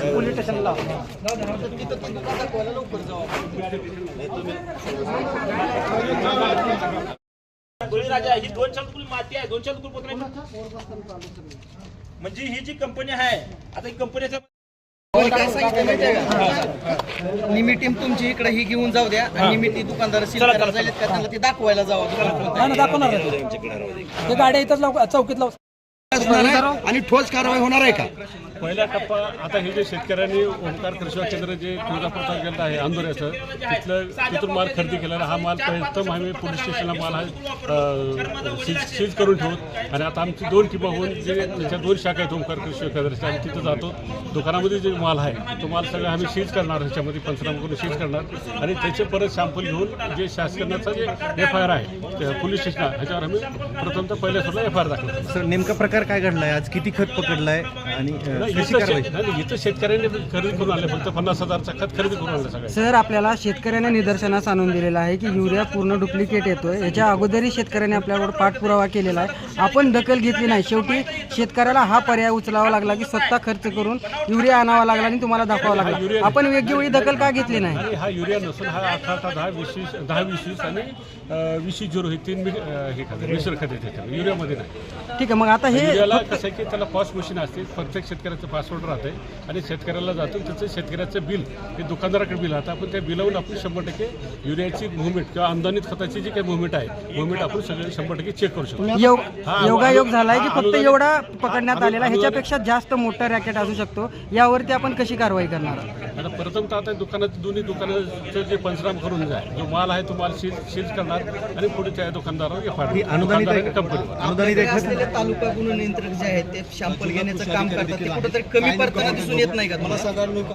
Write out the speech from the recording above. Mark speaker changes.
Speaker 1: Police स्टेशनला.
Speaker 2: बळीराजा ही 200 रुपये माती आहे, 200 रुपये पोत्र म्हणजे ही जी कंपनी आहे आता ही कंपनीचा
Speaker 3: निमी टीम तुमची इकडे ही घेऊन जाऊ द्या आणि निमी ती दुकानदार सील करायला जाईल का त्यांना ते दाखवायला जावं.
Speaker 1: दाखवणार ते गाड्या इथंच चौकीत लाव
Speaker 3: आणि ठोस कारवाई होणार आहे का?
Speaker 4: पहिला टप्पा आता हे जे शेतकऱ्यांनी ओंकार कृषी केंद्र जे तुळजापूरचा केंद्र आहे अंदोऱ्याचं तिथून माल खरेदी केलेला हा माल प्रथम आम्ही पोलीस स्टेशनला माल हा सीज करून ठेवत आणि आता आमची 2 टीमा होऊन जे त्याच्या 2 शाखा आहेत ओंकार कृषी केंद्राच्या आम्ही तिथं जातो. दुकानामध्ये जे माल आहे तो माल सगळं आम्ही सीज करणार, ह्याच्यामध्ये पंचनामा करून सीज करणार आणि त्याचे परत सॅम्पल घेऊन जे शासनाचा जे FIR आहे पोलीस स्टेशन ह्याच्यावर आम्ही प्रथमतः पहिल्या सुद्धा FIR दाखल.
Speaker 5: सर नेमका प्रकार काय घडलाय आज? किती खत पकडलाय आणि
Speaker 4: इथं शेतकऱ्यांनी खरेदी करून आले, फक्त 50,000चा खत खरेदी करून आले सगळे.
Speaker 1: सर आपल्याला शेतकऱ्यांनी निदर्शनास आणून दिलेलं आहे की युरिया पूर्ण डुप्लिकेट येतोय. याच्या अगोदरही शेतकऱ्यांनी आपल्यावर पाठपुरावा केलेला आहे, आपण दखल घेतली नाही. शेवटी शेतकऱ्याला हा पर्याय उचलावा लागला की स्वतः खर्च करून युरिया आणावा लागला आणि तुम्हाला दाखवावा लागला. आपण योग्य वेळी दखल का घेतली नाही?
Speaker 4: आणि हा युरिया नसून हा 18, 10, 20 आणि 20 हे 3 हे खाते मिश्र खाते त्याच्यात युरियामध्ये नाही.
Speaker 1: ठीक आहे, मग आता हे
Speaker 4: युरियाला कसं आहे की त्याला पॉस मशीन असते, प्रत्येक शेतकऱ्याचं पासवर्ड राहते आणि शेतकऱ्याला जातो त्याचं शेतकऱ्याचं बिल हे दुकानदाराकडे बिल राहतं. आपण त्या बिलावून आपण 100% युरियाची मुवमेंट किंवा अनुदानित खताची जी काही मुवमेंट आहे मुवमेंट आपण सगळे 100% चेक करू शकतो.
Speaker 1: योगायोग झालाय की फक्त एवढा पकडण्यात आलेला, ह्याच्यापेक्षा जास्त मोठा रॅकेट असू शकतो. यावरती आपण कशी कारवाई करणार?
Speaker 4: आता प्रथमतः आता दोन्ही दुकानाचं जे पंचनामा करून जाय जो माल आहे तो माल सीज करणार आणि पुढे त्या दुकानदारावर
Speaker 5: अनुदानित
Speaker 3: कंपनी तालुका गुन्हे नियंत्रक जे आहेत ते सॅम्पल घेण्याचं काम करतात, ते कुठेतरी कमी पडताना दिसून येत नाही का?